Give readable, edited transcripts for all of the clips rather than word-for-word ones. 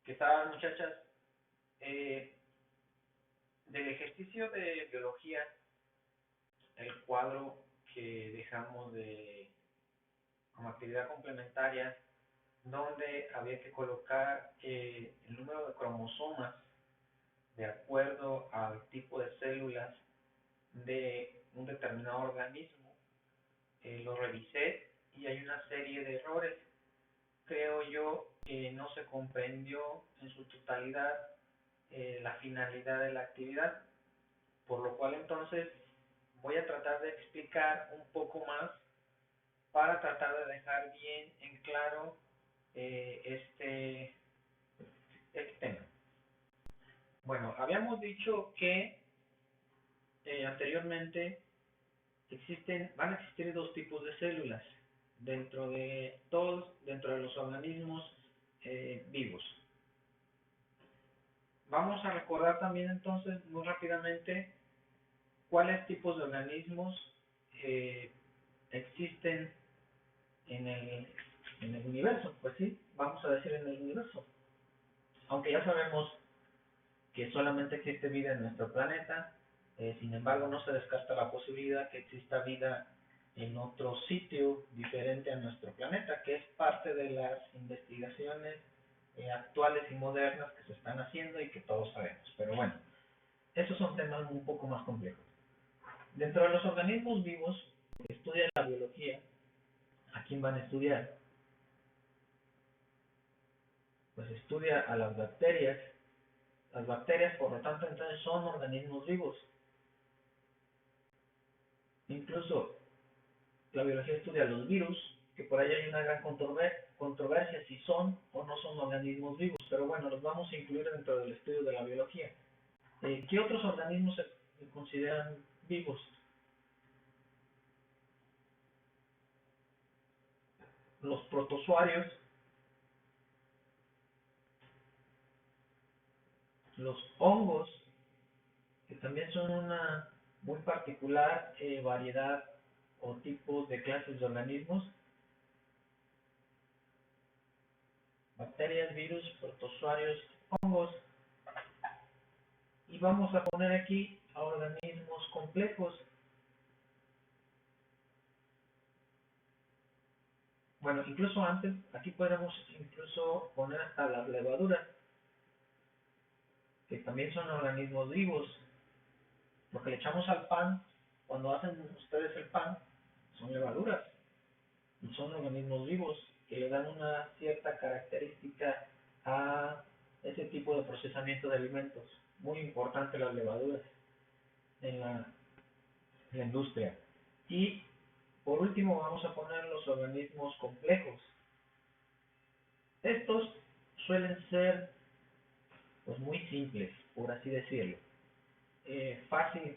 ¿Qué tal, muchachas? Eh, Del ejercicio de biología, el cuadro que dejamos como actividad complementaria, donde había que colocar el número de cromosomas de acuerdo al tipo de células de un determinado organismo, lo revisé y hay una serie de errores. Creo yo que no se comprendió en su totalidad la finalidad de la actividad, por lo cual entonces voy a tratar de explicar un poco más para tratar de dejar bien en claro eh, este, este tema. Bueno, habíamos dicho que anteriormente van a existir dos tipos de células dentro de los organismos vivos. Vamos a recordar también entonces muy rápidamente cuáles tipos de organismos eh, existen en el, en el universo. Pues sí, vamos a decir en el universo. Aunque ya sabemos que solamente existe vida en nuestro planeta, sin embargo no se descarta la posibilidad que exista vida en otro sitio diferente a nuestro planeta, que es parte de las investigaciones actuales y modernas que se están haciendo y que todos sabemos. Pero bueno, esos son temas un poco más complejos. Dentro de los organismos vivos que estudia la biología, ¿a quién van a estudiar? Pues estudia a las bacterias. Las bacterias, por lo tanto, entonces son organismos vivos. Incluso la biología estudia los virus, que por ahí hay una gran controversia si son o no son organismos vivos, pero bueno, los vamos a incluir dentro del estudio de la biología. ¿Qué otros organismos se consideran vivos? Los protozoarios, los hongos, que también son una muy particular variedad o tipos de clases de organismos. Bacterias, virus, protozoarios, hongos. Y vamos a poner aquí a organismos complejos. Bueno, incluso antes, aquí podemos incluso poner hasta las levaduras, que también son organismos vivos. Lo que le echamos al pan, cuando hacen ustedes el pan, son levaduras y son organismos vivos que le dan una cierta característica a ese tipo de procesamiento de alimentos. Muy importante las levaduras en la industria. Y por último vamos a poner los organismos complejos. Estos suelen ser pues muy simples, por así decirlo. Fácil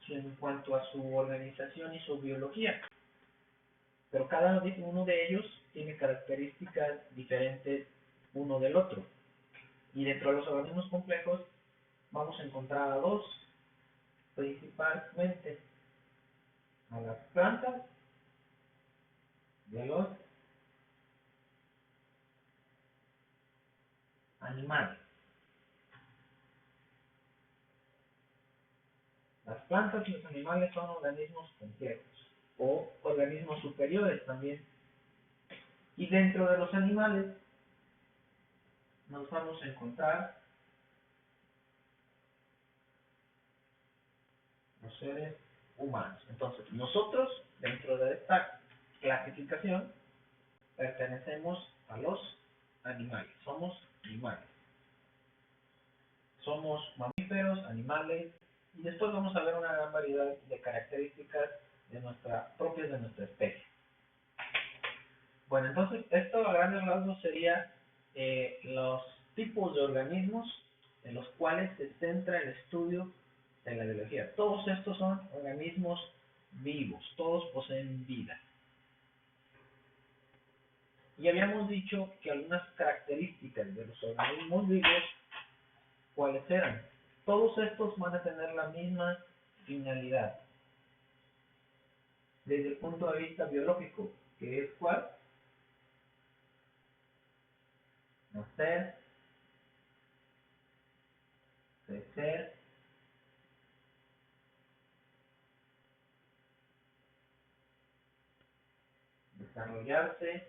en cuanto a su organización y su biología, pero cada uno de ellos tiene características diferentes uno del otro. Y dentro de los organismos complejos vamos a encontrar a dos, principalmente a las plantas y a los animales. Las plantas y los animales son organismos complejos o organismos superiores también. Y dentro de los animales nos vamos a encontrar los seres humanos. Entonces, nosotros, dentro de esta clasificación, pertenecemos a los animales. Somos animales. Somos mamíferos, animales, y después vamos a ver una gran variedad de características propias de nuestra especie. Bueno, entonces, esto a grandes rasgos sería los tipos de organismos en los cuales se centra el estudio de la biología. Todos estos son organismos vivos, todos poseen vida. Y habíamos dicho que algunas características de los organismos vivos, ¿cuáles eran? Todos estos van a tener la misma finalidad desde el punto de vista biológico, que es ¿cuál? Nacer, crecer, desarrollarse,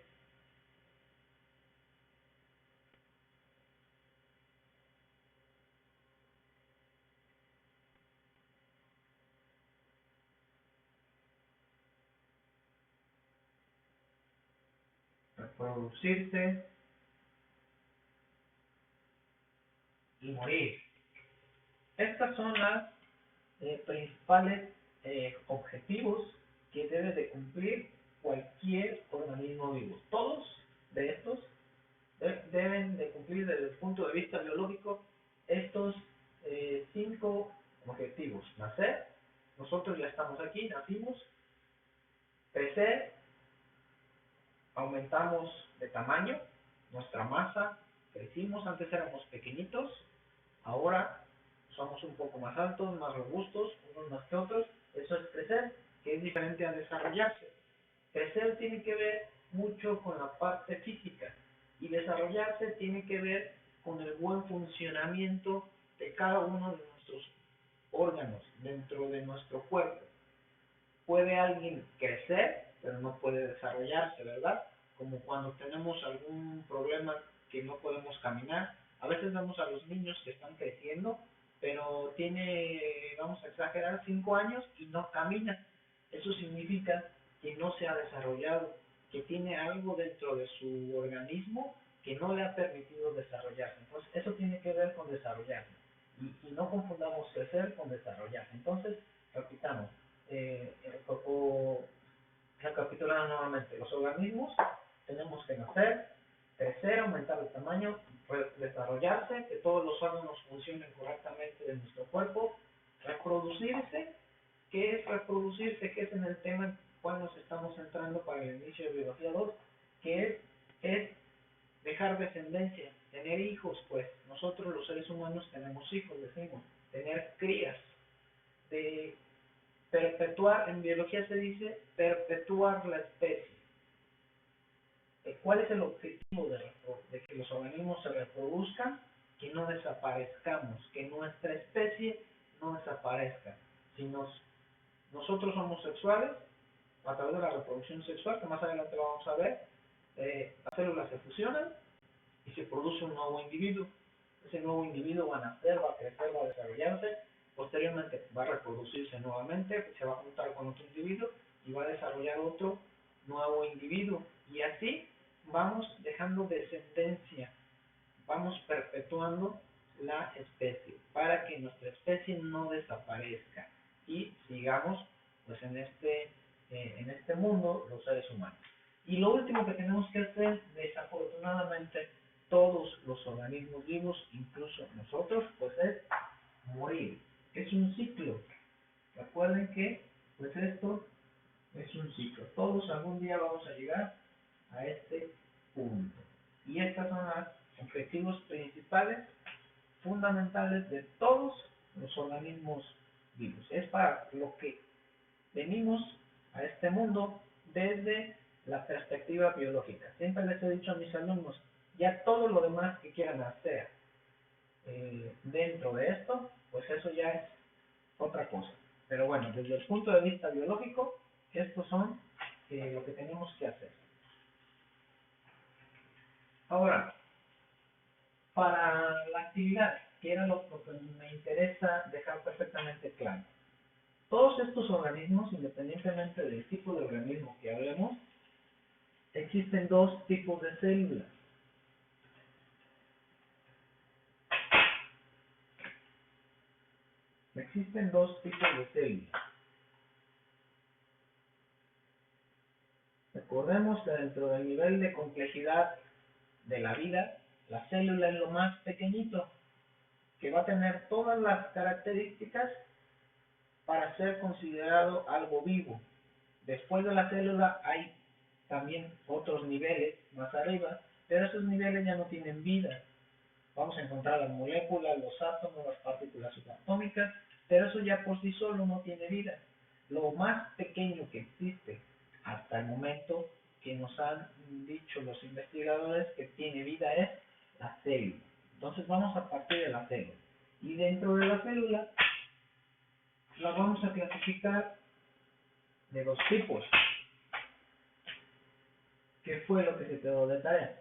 reproducirse y morir. Estas son las principales objetivos que debe de cumplir cualquier organismo vivo. Todos de estos deben de cumplir desde el punto de vista biológico estos 5 objetivos. Nacer, nosotros ya estamos aquí, nacimos. Crecer, aumentamos de tamaño, nuestra masa, crecimos, antes éramos pequeñitos, ahora somos un poco más altos, más robustos, unos más que otros. Eso es crecer, que es diferente a desarrollarse. Crecer tiene que ver mucho con la parte física y desarrollarse tiene que ver con el buen funcionamiento de cada uno de nuestros órganos dentro de nuestro cuerpo. Puede alguien crecer, pero no puede desarrollarse, ¿verdad? Como cuando tenemos algún problema que no podemos caminar. A veces vemos a los niños que están creciendo, pero tiene, vamos a exagerar, 5 años y no camina. Eso significa que no se ha desarrollado, que tiene algo dentro de su organismo que no le ha permitido desarrollarse. Entonces, eso tiene que ver con desarrollarse. Y no confundamos crecer con desarrollarse. Entonces, repitamos, o recapitulando nuevamente, los organismos tenemos que nacer, crecer, aumentar el tamaño, desarrollarse, que todos los órganos funcionen correctamente de nuestro cuerpo, reproducirse. ¿Qué es reproducirse? Que es en el tema en cual nos estamos centrando para el inicio de Biología 2, que es dejar descendencia, tener hijos. Pues nosotros los seres humanos tenemos hijos, decimos, tener crías, de perpetuar, en biología se dice perpetuar la especie. ¿Cuál es el objetivo de que los organismos se reproduzcan? Que no desaparezcamos, que nuestra especie no desaparezca. Si nosotros somos sexuales, a través de la reproducción sexual, que más adelante lo vamos a ver, las células se fusionan y se produce un nuevo individuo. Ese nuevo individuo va a nacer, va a crecer, va a desarrollarse, posteriormente va a reproducirse nuevamente, se va a juntar con otro individuo y va a desarrollar otro nuevo individuo. Y así vamos dejando descendencia, vamos perpetuando la especie para que nuestra especie no desaparezca y sigamos pues en este mundo los seres humanos. Y lo último que tenemos que hacer, desafortunadamente, todos los organismos vivos, incluso nosotros, pues es morir. Es un ciclo. Recuerden que pues esto es un ciclo. Todos algún día vamos a llegar a este punto. Y estos son los objetivos principales, fundamentales de todos los organismos vivos. Es para lo que venimos a este mundo desde la perspectiva biológica. Siempre les he dicho a mis alumnos, ya todo lo demás que quieran hacer dentro de esto, pues eso ya es otra cosa. Pero bueno, desde el punto de vista biológico, estos son lo que tenemos que hacer. Ahora, para la actividad, que era lo que me interesa dejar perfectamente claro. Todos estos organismos, independientemente del tipo de organismo que hablemos, existen dos tipos de células. Existen dos tipos de células. Recordemos que dentro del nivel de complejidad de la vida, la célula es lo más pequeñito, que va a tener todas las características para ser considerado algo vivo. Después de la célula hay también otros niveles más arriba, pero esos niveles ya no tienen vida. Vamos a encontrar las moléculas, los átomos, las partículas subatómicas, pero eso ya por sí solo no tiene vida. Lo más pequeño que existe hasta el momento que nos han dicho los investigadores que tiene vida es la célula. Entonces vamos a partir de la célula. Y dentro de la célula la vamos a clasificar de dos tipos, que fue lo que se quedó de tarea.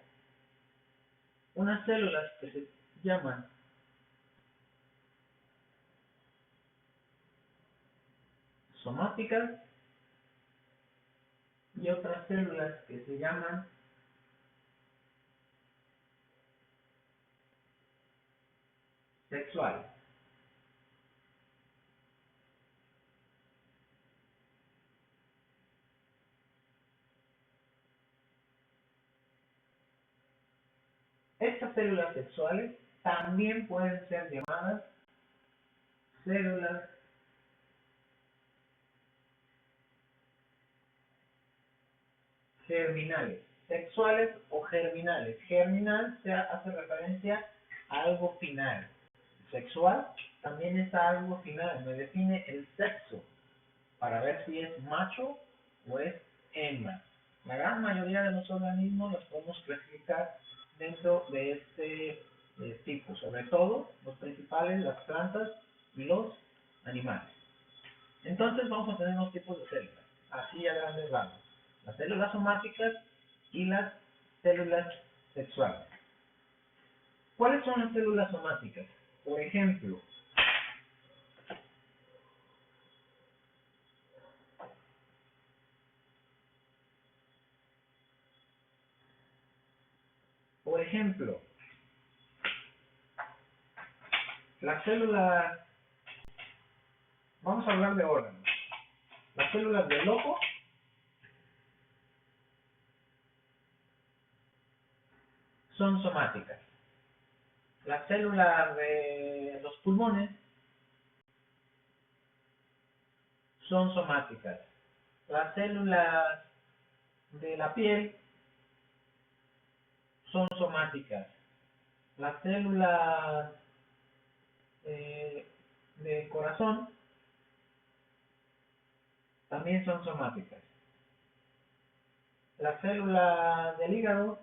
Unas células que se llaman somáticas y otras células que se llaman sexuales. Estas células sexuales también pueden ser llamadas células germinales, sexuales o germinales. Germinal se hace referencia a algo final. Sexual también es algo final, me define el sexo para ver si es macho o es hembra. La gran mayoría de los organismos los podemos clasificar dentro de este tipo, sobre todo los principales, las plantas y los animales. Entonces vamos a tener dos tipos de células, así a grandes rasgos: las células somáticas y las células sexuales. ¿Cuáles son las células somáticas? Por ejemplo, por ejemplo, las células, vamos a hablar de órganos. Las células del ojo son somáticas. Las células de los pulmones son somáticas. Las células de la piel son somáticas. Las células del corazón también son somáticas. Las células del hígado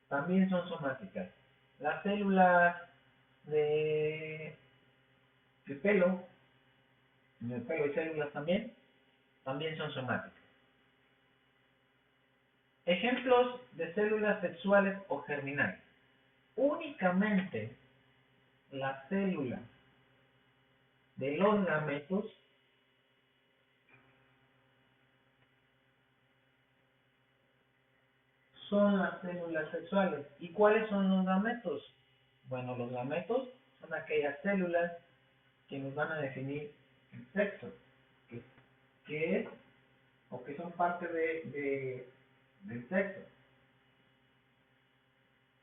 también son somáticas. Las células de el pelo, en el pelo hay células también son somáticas. Ejemplos de células sexuales o germinales. Únicamente las células de los gametos son las células sexuales. ¿Y cuáles son los gametos? Bueno, los gametos son aquellas células que nos van a definir el sexo, que es o que son parte del sexo,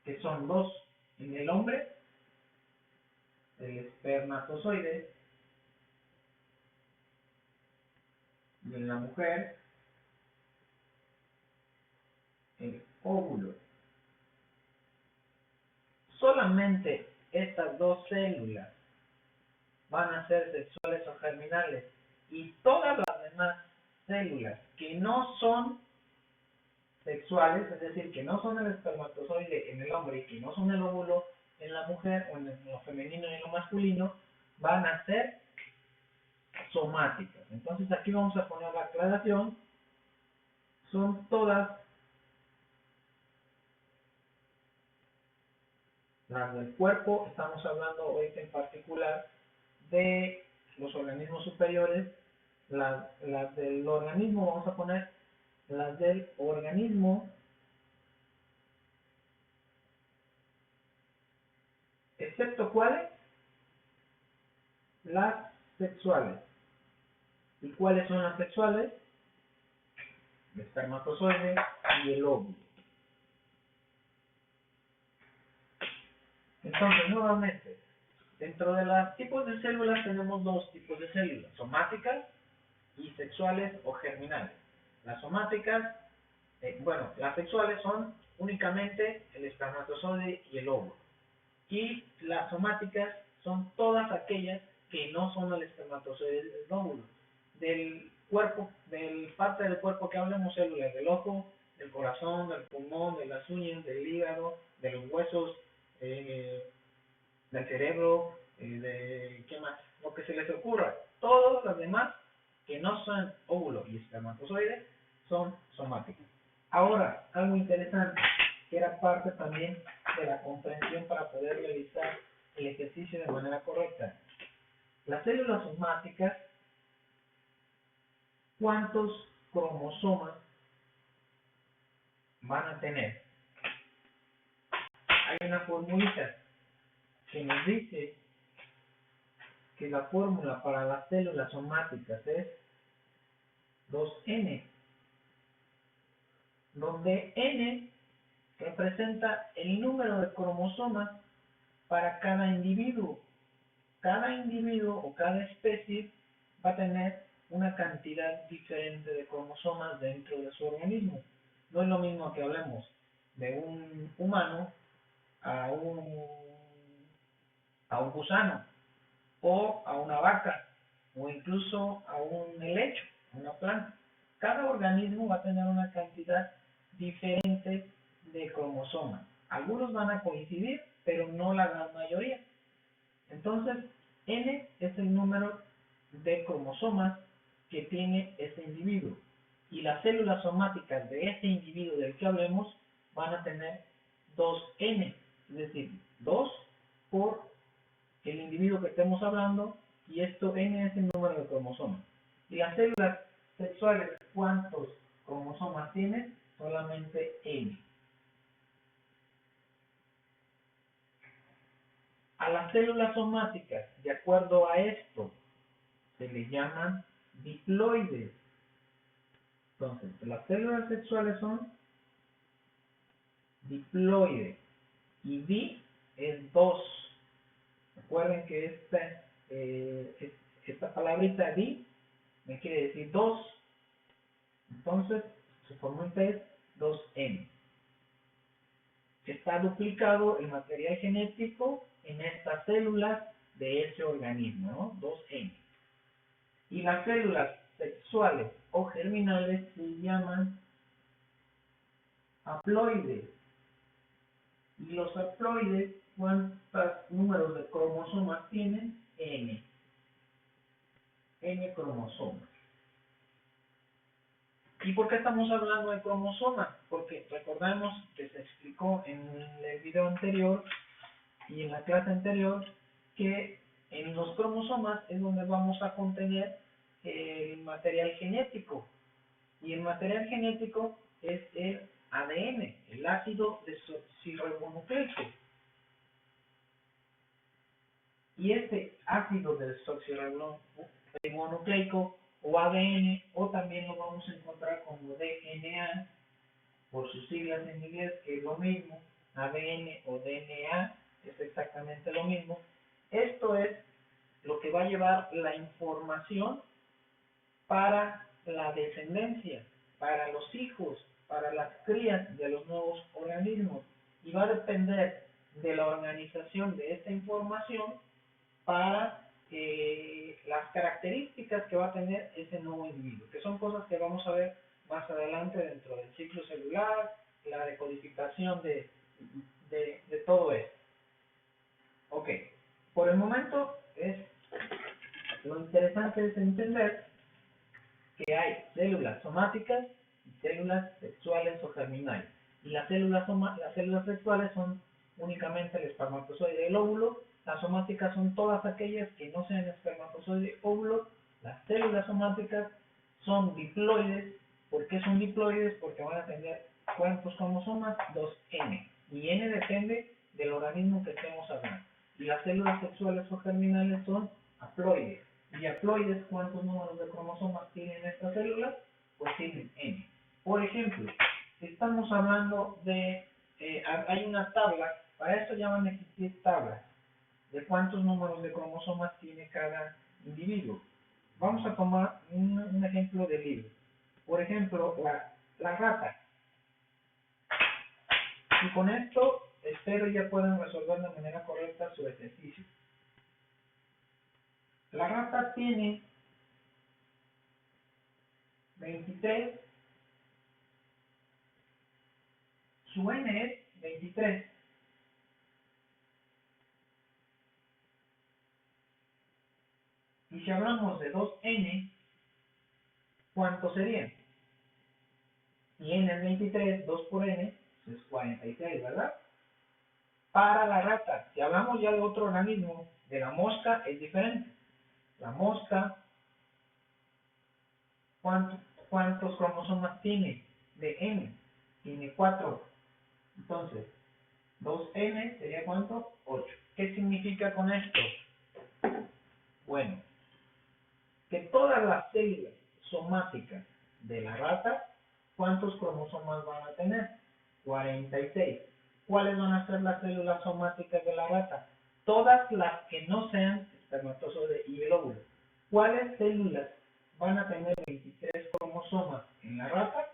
que son dos: en el hombre, el espermatozoide, y en la mujer, el óvulo. Solamente estas dos células van a ser sexuales o germinales, y todas las demás células que no son sexuales, es decir, que no son el espermatozoide en el hombre y que no son el óvulo en la mujer, o en lo femenino y en lo masculino, van a ser somáticas. Entonces aquí vamos a poner la aclaración: son todas las del cuerpo. Estamos hablando hoy en particular de los organismos superiores. Las del organismo, vamos a poner las del organismo, excepto cuáles, las sexuales. ¿Y cuáles son las sexuales? El espermatozoide y el óvulo. Entonces, nuevamente, dentro de los tipos de células tenemos dos tipos de células: somáticas y sexuales o germinales. Las somáticas, las sexuales son únicamente el espermatozoide y el óvulo. Y las somáticas son todas aquellas que no son el espermatozoide y el óvulo. Del cuerpo, del parte del cuerpo que hablemos: células del ojo, del corazón, del pulmón, de las uñas, del hígado, de los huesos, del cerebro, de qué más, lo que se les ocurra. Todas las demás que no son óvulo y espermatozoide son somáticas. Ahora, algo interesante, que era parte también de la comprensión para poder realizar el ejercicio de manera correcta. Las células somáticas, ¿cuántos cromosomas van a tener? Hay una formulita que nos dice que la fórmula para las células somáticas es 2N, donde N representa el número de cromosomas para cada individuo. Cada individuo o cada especie va a tener una cantidad diferente de cromosomas dentro de su organismo. No es lo mismo que hablemos de un humano a un gusano, o a una vaca, o incluso a un helecho, una planta. Cada organismo va a tener una cantidad diferente de cromosomas. Algunos van a coincidir, pero no la gran mayoría. Entonces, N es el número de cromosomas que tiene ese individuo. Y las células somáticas de ese individuo del que hablemos van a tener 2N, es decir, 2 por el individuo que estemos hablando, y esto N es el número de cromosomas. Y las células sexuales, ¿cuántos cromosomas tienen? Solamente N. A las células somáticas, de acuerdo a esto, se les llaman diploides. Entonces, las células sexuales son diploides, y di es 2. Recuerden que esta palabrita di me quiere decir 2. Entonces, su fórmula es 2N. Está duplicado el material genético en estas células de ese organismo, ¿no? 2N. Y las células sexuales o germinales se llaman haploides. Y los haploides, ¿cuántos números de cromosomas tienen? N. N cromosomas. ¿Y por qué estamos hablando de cromosomas? Porque recordemos que se explicó en el video anterior y en la clase anterior que en los cromosomas es donde vamos a contener el material genético. Y el material genético es el ADN, el ácido desoxirribonucleico. Y este ácido desoxirribonucleico o ADN, o también lo vamos a encontrar como DNA, por sus siglas en inglés, que es lo mismo, ADN o DNA, es exactamente lo mismo. Esto es lo que va a llevar la información para la descendencia, para los hijos, para las crías de los nuevos organismos, y va a depender de la organización de esta información para las características que va a tener ese nuevo individuo, que son cosas que vamos a ver más adelante dentro del ciclo celular, la decodificación de todo esto. Ok, por el momento lo interesante es entender que hay células somáticas y células sexuales o germinales. Y las células sexuales son únicamente el espermatozoide y el óvulo. Las somáticas son todas aquellas que no sean espermatozoide y óvulo. Las células somáticas son diploides. ¿Por qué son diploides? Porque van a tener ¿cuántos cromosomas? 2N. Y N depende del organismo que estemos hablando. Y las células sexuales o germinales son haploides. Y haploides, ¿cuántos números de cromosomas tienen estas células? Pues tienen N. Por ejemplo, estamos hablando de, hay una tabla, para esto ya van a existir tablas, de cuántos números de cromosomas tiene cada individuo. Vamos a tomar un ejemplo de libro. Por ejemplo, la rata. Y con esto espero ya puedan resolver de manera correcta su ejercicio. La rata tiene 23, su N es 23. Y si hablamos de 2n, ¿cuánto sería? Si n es 23, 2 por n es 46, ¿verdad? Para la rata, si hablamos ya de otro organismo, de la mosca es diferente. La mosca, ¿cuántos cromosomas tiene? De n, tiene 4. Entonces, 2n sería ¿cuánto? 8. ¿Qué significa con esto? Bueno, que todas las células somáticas de la rata, ¿cuántos cromosomas van a tener? 46. ¿Cuáles van a ser las células somáticas de la rata? Todas las que no sean espermatozoide y el óvulo. ¿Cuáles células van a tener 23 cromosomas en la rata?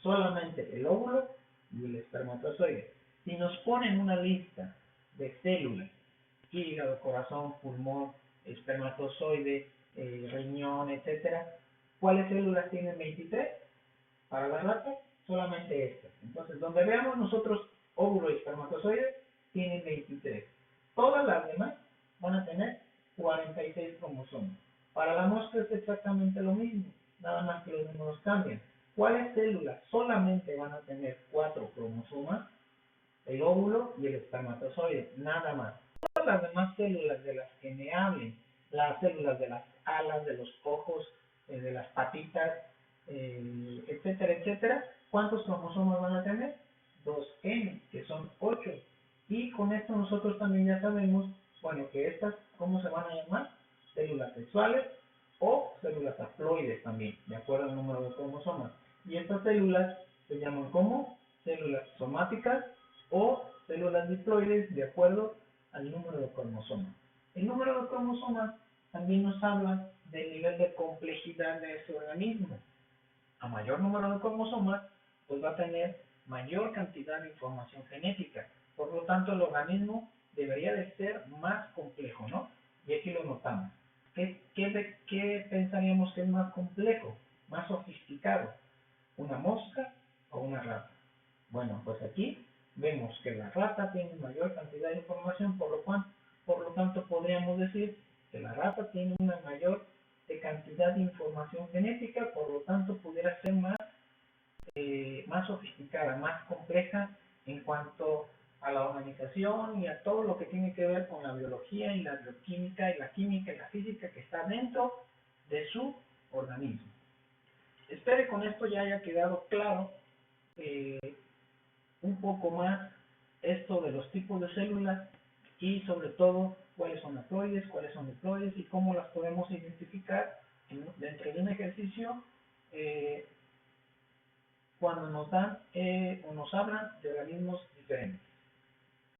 Solamente el óvulo y el espermatozoide. Si nos ponen una lista de células, hígado, corazón, pulmón, espermatozoide, riñón, etcétera, ¿cuáles células tienen 23? Para la rata, solamente estas. Entonces, donde veamos nosotros óvulo y espermatozoide, tienen 23. Todas las demás van a tener 46 cromosomas. Para la mosca es exactamente lo mismo, nada más que los números cambian. ¿Cuáles células solamente van a tener 4 cromosomas? El óvulo y el espermatozoide, nada más. Todas las demás células de las que me hablen, las células de las alas, de los ojos, de las patitas, etcétera, etcétera, ¿cuántos cromosomas van a tener? 2n, que son 8. Y con esto nosotros también ya sabemos, bueno, que estas, ¿cómo se van a llamar? Células sexuales o células haploides también, de acuerdo al número de cromosomas. Y estas células se llaman como células somáticas o células diploides de acuerdo al número de cromosomas. El número de cromosomas también nos habla del nivel de complejidad de ese organismo. A mayor número de cromosomas, pues va a tener mayor cantidad de información genética. Por lo tanto, el organismo debería de ser más complejo, ¿no? Y aquí lo notamos. ¿Qué pensaríamos que es más complejo, más sofisticado? ¿Una mosca o una rata? Bueno, pues aquí vemos que la rata tiene mayor cantidad de información, por lo tanto podríamos decir que la rata tiene una mayor cantidad de información genética, por lo tanto pudiera ser más sofisticada, más compleja en cuanto a la organización y a todo lo que tiene que ver con la biología y la bioquímica y la química y la física que está dentro de su organismo. Espero con esto ya haya quedado claro un poco más esto de los tipos de células y sobre todo cuáles son haploides, cuáles son diploides y cómo las podemos identificar dentro de un ejercicio cuando nos dan o nos hablan de organismos diferentes.